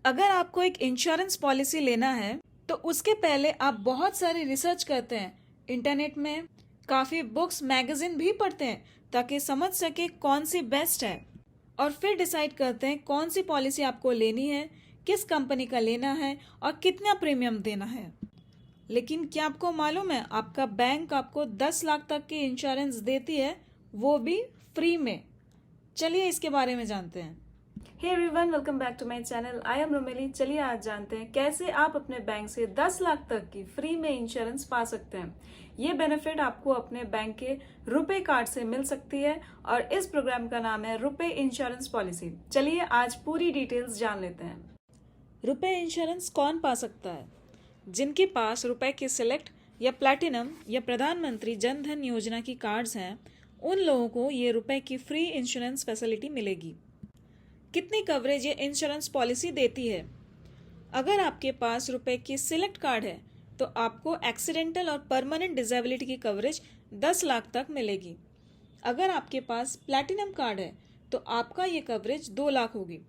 अगर आपको एक इंश्योरेंस पॉलिसी लेना है तो उसके पहले आप बहुत सारी रिसर्च करते हैं, इंटरनेट में काफ़ी बुक्स मैगजीन भी पढ़ते हैं ताकि समझ सके कौन सी बेस्ट है, और फिर डिसाइड करते हैं कौन सी पॉलिसी आपको लेनी है, किस कंपनी का लेना है और कितना प्रीमियम देना है। लेकिन क्या आपको मालूम है आपका बैंक आपको 10 लाख तक की इंश्योरेंस देती है, वो भी फ्री में। चलिए इसके बारे में जानते हैं। Hey everyone, welcome back to my channel. I am Romeli. चलिए आज जानते हैं कैसे आप अपने बैंक से 10 लाख तक की फ्री में इंश्योरेंस पा सकते हैं। ये बेनिफिट आपको अपने बैंक के रुपे कार्ड से मिल सकती है और इस प्रोग्राम का नाम है रुपे इंश्योरेंस पॉलिसी। चलिए आज पूरी डिटेल्स जान लेते हैं। रुपे इंश्योरेंस कौन पा सकता है? जिनके पास रुपए के सिलेक्ट या प्लैटिनम या प्रधानमंत्री जन धन योजना की कार्ड्स हैं, उन लोगों को ये रुपए की फ्री इंश्योरेंस फैसिलिटी मिलेगी। कितनी कवरेज ये इंश्योरेंस पॉलिसी देती है? अगर आपके पास रुपए की सिलेक्ट कार्ड है तो आपको एक्सीडेंटल और परमानेंट डिसेबिलिटी की कवरेज 10 लाख तक मिलेगी। अगर आपके पास प्लैटिनम कार्ड है तो आपका ये कवरेज 2 लाख होगी,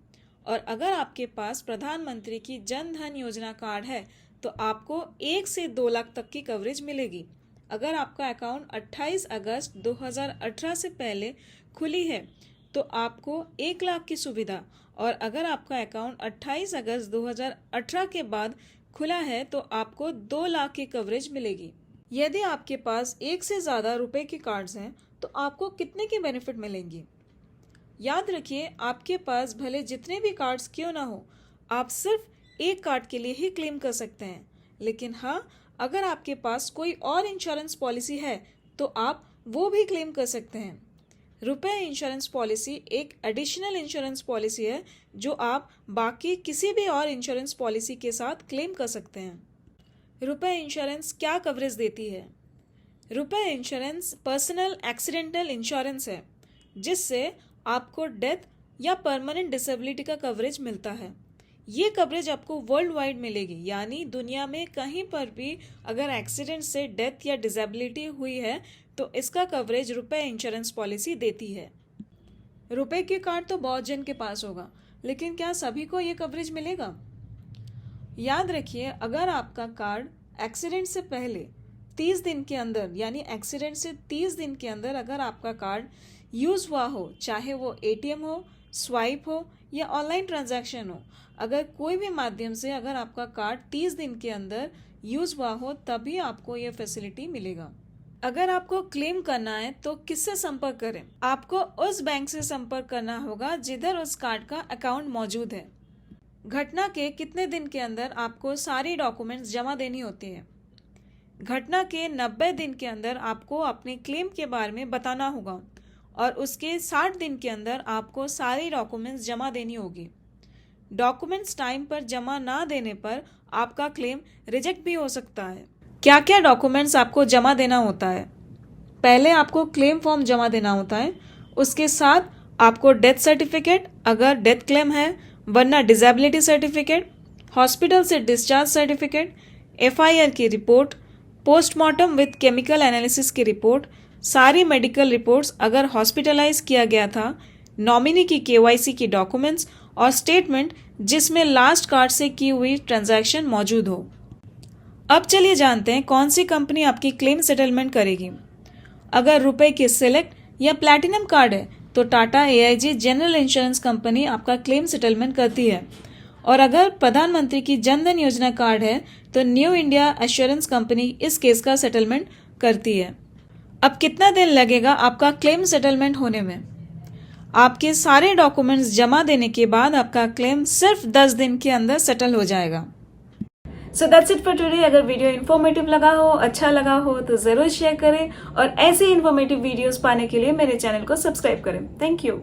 और अगर आपके पास प्रधानमंत्री की जन धन योजना कार्ड है तो आपको 1 से 2 लाख तक की कवरेज मिलेगी। अगर आपका अकाउंट 28 अगस्त 2018 से पहले खुली है तो आपको 1 लाख की सुविधा, और अगर आपका अकाउंट 28 अगस्त 2018 के बाद खुला है तो आपको 2 लाख की कवरेज मिलेगी। यदि आपके पास 1 से ज़्यादा रुपए के कार्ड्स हैं तो आपको कितने की बेनिफिट मिलेंगी? याद रखिए, आपके पास भले जितने भी कार्ड्स क्यों ना हो, आप सिर्फ एक कार्ड के लिए ही क्लेम कर सकते हैं। लेकिन हाँ, अगर आपके पास कोई और इंश्योरेंस पॉलिसी है तो आप वो भी क्लेम कर सकते हैं। रुपए इंश्योरेंस पॉलिसी एक एडिशनल इंश्योरेंस पॉलिसी है जो आप बाकी किसी भी और इंश्योरेंस पॉलिसी के साथ क्लेम कर सकते हैं। रुपए इंश्योरेंस क्या कवरेज देती है? रुपए इंश्योरेंस पर्सनल एक्सीडेंटल इंश्योरेंस है जिससे आपको डेथ या परमानेंट डिसेबिलिटी का कवरेज मिलता है। ये कवरेज आपको वर्ल्ड वाइड मिलेगी, यानी दुनिया में कहीं पर भी अगर एक्सीडेंट से डेथ या डिसेबिलिटी हुई है तो इसका कवरेज रुपए इंश्योरेंस पॉलिसी देती है। रुपए के कार्ड तो बहुत जन के पास होगा, लेकिन क्या सभी को ये कवरेज मिलेगा? याद रखिए, अगर आपका कार्ड एक्सीडेंट से पहले 30 दिन के अंदर, यानी एक्सीडेंट से 30 दिन के अंदर अगर आपका कार्ड यूज हुआ हो, चाहे वो एटीएम हो, स्वाइप हो या ऑनलाइन ट्रांजैक्शन हो, अगर कोई भी माध्यम से अगर आपका कार्ड 30 दिन के अंदर यूज हुआ हो तभी आपको ये फैसिलिटी मिलेगा। अगर आपको क्लेम करना है तो किससे संपर्क करें? आपको उस बैंक से संपर्क करना होगा जिधर उस कार्ड का अकाउंट मौजूद है। घटना के कितने दिन के अंदर आपको सारी डॉक्यूमेंट्स जमा देनी होती है? घटना के 90 दिन के अंदर आपको अपने क्लेम के बारे में बताना होगा, और उसके 60 दिन के अंदर आपको सारी डॉक्यूमेंट्स जमा देनी होगी। डॉक्यूमेंट्स टाइम पर जमा ना देने पर आपका क्लेम रिजेक्ट भी हो सकता है। क्या क्या डॉक्यूमेंट्स आपको जमा देना होता है? पहले आपको क्लेम फॉर्म जमा देना होता है, उसके साथ आपको डेथ सर्टिफिकेट अगर डेथ क्लेम है, वरना डिसेबिलिटी सर्टिफिकेट, हॉस्पिटल से डिस्चार्ज सर्टिफिकेट, एफआईआर की report, postmortem with chemical analysis की रिपोर्ट, सारी मेडिकल रिपोर्ट्स अगर हॉस्पिटलाइज किया गया था, नॉमिनी की केवाईसी की डॉक्यूमेंट्स और स्टेटमेंट जिसमें लास्ट कार्ड से की हुई ट्रांजैक्शन मौजूद हो। अब चलिए जानते हैं कौन सी कंपनी आपकी क्लेम सेटलमेंट करेगी। अगर रुपए के सिलेक्ट या प्लैटिनम कार्ड है तो Tata AIG general insurance company आपका क्लेम सेटलमेंट करती है, और अगर प्रधानमंत्री की जन धन योजना कार्ड है तो न्यू इंडिया एश्योरेंस कंपनी इस केस का सेटलमेंट करती है। अब कितना दिन लगेगा आपका क्लेम सेटलमेंट होने में? आपके सारे डॉक्यूमेंट्स जमा देने के बाद आपका क्लेम सिर्फ 10 दिन के अंदर सेटल हो जाएगा। So that's it for today. अगर वीडियो इन्फॉर्मेटिव लगा हो, अच्छा लगा हो तो जरूर शेयर करें, और ऐसे इन्फॉर्मेटिव वीडियोस पाने के लिए मेरे चैनल को सब्सक्राइब करें। Thank you.